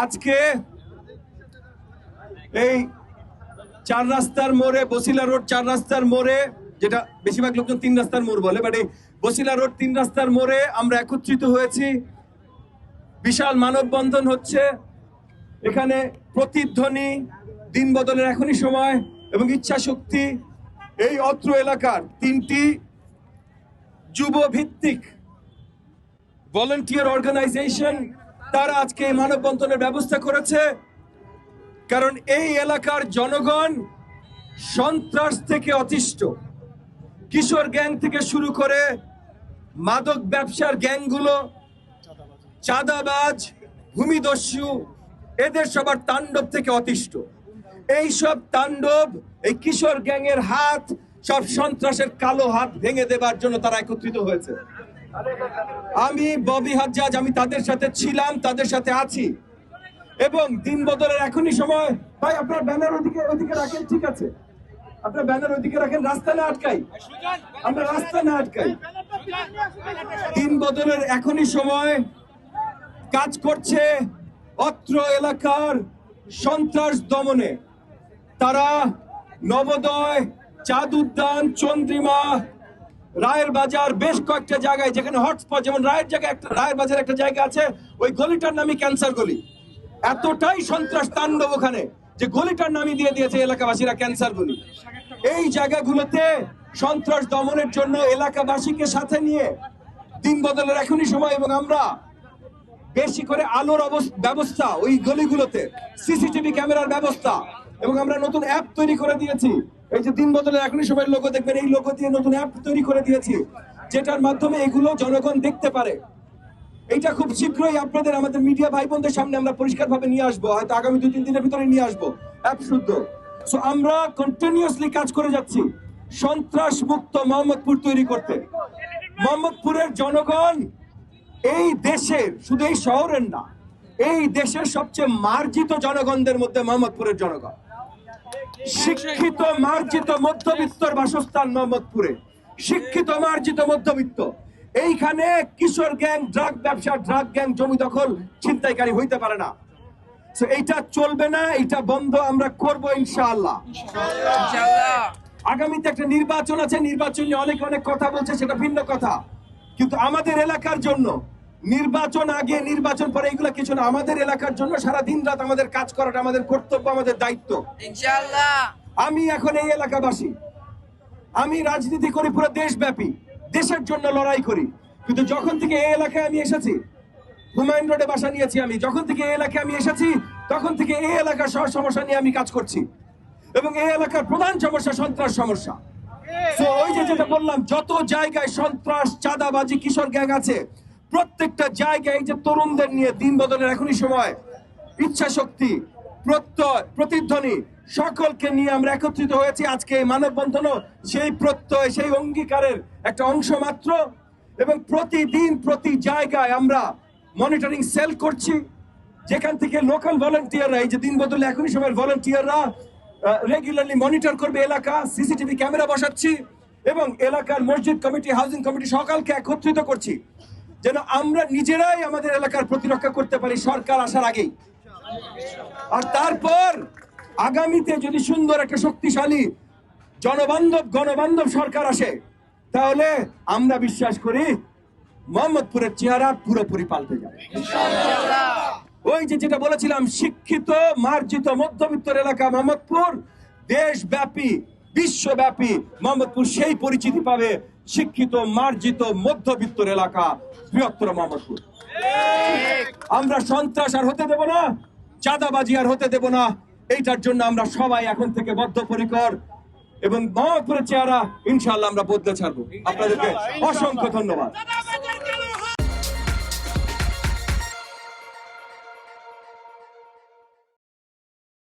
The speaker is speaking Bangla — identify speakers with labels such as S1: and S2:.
S1: আজকে এই চার রাস্তার মোড়ে, বসিলা রোড চার রাস্তার মোড়ে, যেটা বেশিরভাগ লোকজন তিন রাস্তার মোড় বলে, বাট এই বসিলা রোড তিন রাস্তার মোড়ে আমরা একত্রিত হয়েছি। বিশাল মানববন্ধন হচ্ছে এখানে। প্রতিধ্বনি, দিন বদলের এখনই সময় এবং ইচ্ছা শক্তি, এই অত্র এলাকার তিনটি যুব ভিত্তিক ভলান্টিয়ার অর্গানাইজেশন তারা আজকে মানববন্ধনের ব্যবস্থা করেছে। কারণ এই এলাকার জনগণ সন্ত্রাস থেকে অতিষ্ঠ। কিশোর গ্যাং থেকে শুরু করে মাদক ব্যবসার গ্যাংগুলো, চাঁদাবাজ, ভূমিদস্যু, এদের সবার তাণ্ডব থেকে অতিষ্ঠ। এই সব তাণ্ডব, এই কিশোর গ্যাংয়ের হাত, সব সন্ত্রাসের কালো হাত ভেঙে দেবার জন্য তারা একত্রিত হয়েছে। আমি ববি হাজ্জাজ, আমি তাদের সাথে ছিলাম, তাদের সাথে আছি। এবং দিন বদলের এখনই সময়। ভাই আপনার ব্যানার ওদিকে রাখেন, ঠিক আছে, আপনার ব্যানার ওদিকে রাখেন, রাস্তা না আটকাই, আমরা রাস্তা না আটকাই। দিন বদলের এখনই সময় কাজ করছে অত্র এলাকার সন্ত্রাস দমনে। তারা নবোদয়, চাঁদ উদ্যান, চন্দ্রিমা, রায়ের বাজার, বেশ কয়েকটা জায়গায় যেখানে হটস্পট, যেমন রায়ের বাজার একটা জায়গা আছে, ওই গলিটার নামই ক্যান্সার গলি। এতটাই সন্ত্রাস তাণ্ডব ওখানে যে গলিটার নামই দিয়ে দিয়েছে এলাকাবাসীরা ক্যান্সার গলি। এই জায়গাগুলোতে সন্ত্রাস দমনের জন্য এলাকাবাসীকে সাথে নিয়ে দিন বদলের এখনই সময়, এবং আমরা বেশি করে আলোর ব্যবস্থা, ওই গলিগুলোতে সিসিটিভি ক্যামেরার ব্যবস্থা, এবং আমরা নতুন অ্যাপ তৈরি করে দিয়েছি। এই যে দিন বদলের এখনই সময় লোগো দেখবেন, এই লোগো দিয়ে নতুন অ্যাপ তৈরি করে দিয়েছি, যেটার মাধ্যমে এগুলো জনগণ দেখতে পারে। এইটা খুব শীঘ্রই আপনাদের, আমাদের মিডিয়া ভাই বোনদের সামনে আমরা পরিষ্কার ভাবে নিয়ে আসবো, হয়তো আগামী 2-3 দিনের ভিতরে নিয়ে আসবো অ্যাপ শুদ্ধ। সো আমরা কন্টিনিউয়াসলি কাজ করে যাচ্ছি সন্ত্রাস মুক্ত মোহাম্মদপুর তৈরি করতে। মোহাম্মদপুরের জনগণ এই দেশের, শুধু এই শহরের না, এই দেশের সবচেয়ে মার্জিত জনগণদের মধ্যে মোহাম্মদপুরের জনগণ। শিক্ষিত মার্জিত মধ্যবিত্তর বাসস্থান মোহাম্মদপুরে, শিক্ষিত মার্জিত মধ্যবিত্ত। এইখানে কিশোর গ্যাং, ড্রাগ ব্যবসা, ড্রাগ গ্যাং, জমি দখল, ছিনতাইকারী হইতে পারে না। এইটা চলবে না, এটা বন্ধ আমরা করব ইনশাআল্লাহ। আগামীতে একটা নির্বাচন আছে, নির্বাচন নিয়ে অনেক কথা বলছে, সেটা ভিন্ন কথা। কিন্তু আমাদের এলাকার জন্য নির্বাচন আগে, নির্বাচন পরে, এগুলো কিছু না। আমাদের এলাকার জন্য সারা দিন রাত আমাদের কাজ করাটা আমাদের কর্তব্য, আমাদের দায়িত্ব ইনশাআল্লাহ। আমি এখন এই এলাকাবাসী, আমি রাজনীতি করি পুরো দেশব্যাপী, দেশের জন্য লড়াই করি। কিন্তু যখন থেকে এই এলাকায় আমি এসেছি, হুমায়ুন রোডে বাসা নিয়েছি আমি, যখন থেকে এই এলাকায় আমি এসেছি তখন থেকে এই এলাকার সব সমস্যা নিয়ে আমি কাজ করছি। এবং এই এলাকার প্রধান সমস্যা সন্ত্রাস সমস্যা। তো ওই যে যেটা বললাম, যত জায়গায় সন্ত্রাস, চাঁদাবাজি, কিশোর গ্যাং আছে, প্রত্যেকটা জায়গায় যে তরুণদের নিয়ে দিন বদলের এখনই সময়, ইচ্ছা শক্তি, প্রত্যয়, প্রতিধ্বনি, সকলকে নিয়ে আমরা একত্রিত হয়েছি। আজকে এই মানববন্ধনও সেই প্রত্যয়, সেই অঙ্গীকারের একটা অংশ মাত্র। এবং প্রতিদিন প্রতি জায়গায় আমরা মনিটরিং সেল করছি, যেখান থেকে লোকাল ভলান্টিয়াররা, এই যে দিন বদলে এখনই সময়ের ভলান্টিয়াররা রেগুলারলি মনিটর করবে এলাকা, সিসিটিভি ক্যামেরা বসাচ্ছি, এবং এলাকার মসজিদ কমিটি, হাউজিং কমিটি সকলকে একত্রিত করছি, যেন আমরা নিজেরাই আমাদের এলাকার প্রতিরক্ষা করতে পারি সরকার আসার আগেই। আর তারপর আগামীতে যদি সুন্দর একটা শক্তিশালী গণবান্ধব সরকার আসে, তাহলে আমরা বিশ্বাস করি মোহাম্মদপুরের চেহারা পুরোপুরি পাল্টে যাবে। ওই যে যেটা বলেছিলাম, শিক্ষিত মার্জিত মধ্যবিত্ত এলাকা মোহাম্মদপুর, দেশব্যাপী, বিশ্বব্যাপী মোহাম্মদপুর সেই পরিচিতি পাবে, শিক্ষিত মার্জিত মধ্যবিত্ত এলাকা বৃহত্তর মোহাম্মদপুর। আমরা সন্ত্রাস আর হতে দেব না, চাঁদাবাজি আর হতে দেব না। এইটার জন্য আমরা সবাই এখন থেকে বদ্ধপরিকর, এবং মোহাম্মদপুরের চেহারা ইনশাআল্লাহ আমরা বদলে ছাড়বো। আপনাদেরকে অসংখ্য ধন্যবাদ।